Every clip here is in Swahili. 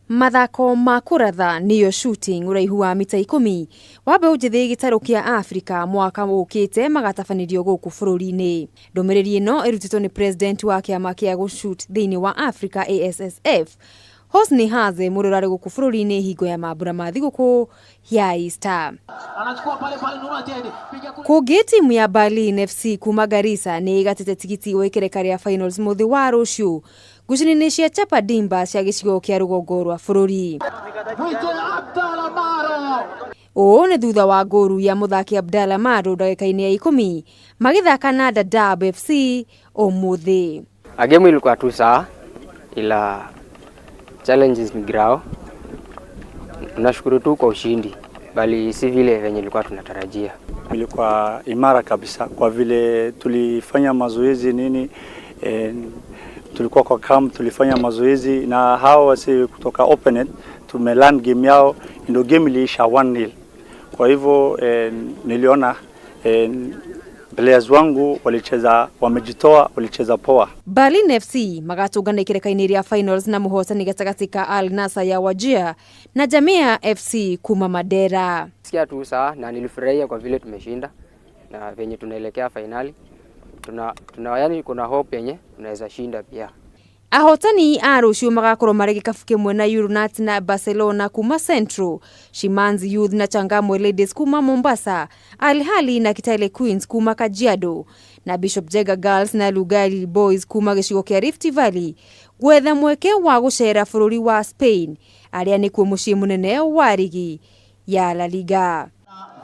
Mathako ma kuratha niyo shooting uraihu wa mita 10 wabe ujithi gitaro kia Afrika mwaka ukite magatabanirio guku bururi-ini. Ndomereri ino irutitwo ni president wa kiama kia gushoot thiini wa Africa ASSF Hosni Haze murorare guku bururi-ini hingo ya mambura ma thiguku ya Easter. Kugi timu ya Berlin FC kuma Garissa ni igatete tigiti wikireka ria finals muthi wa ruciu ngucanio-ini cia chapa dimba cia gicigo kia rugongo rwa bururi. O ne thutha wa ngoru ya muthaki Abdalla Maro ndagika-ini ya 10 magithaka na Dadaab FC umuthi. Game ilikuwa tu sawa, ila challenges ni grao. Tunashukuru tu kwa ushindi, bali si vile venye ilikuwa tunatarajia. Ilikuwa imara kabisa kwa vile tulifanya mazoezi nini, tulikuwa kwa camp, tulifanya mazoezi na hao wasi kutoka opponent tumeland game yao, ndio game iliisha 1-0. Kwa hivyo niliona players wangu walicheza, wamejitoa, walicheza poa. Berlin FC magatungana ikireka-ini ria finals na muhotani gatagati ka Al Nassr ya Wajir na Jamia FC kuma Madera. Sikia tu sawa na nilifurahia kwa vile tumeshinda na venye tunaelekea finali. Yani kuna hope yenye tunaweza shinda pia. Ahotani a ruciu magakorwo mari gikabu kimwe na Unat na Barcelona kuma Central, Shimanzi Youth na Changamwe Ladies kuma Mombasa, Al Ahly na Kitale Queens kuma Kajiado, na Bishop Jega Girls na Lugali Boys kuma gicigo kia Rift Valley gwetha mweke wa gucera bururi wa Spain aria ni kuo mucii munene wa ligi ya La Liga.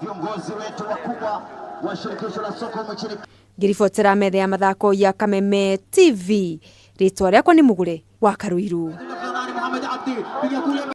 Viongozi wetu wakubwa wa shirikisho la soka nchini. Ngiribotera metha ya mathako ya Kameme TV. Ritwa riakwa ni Mugure wa Karuiru.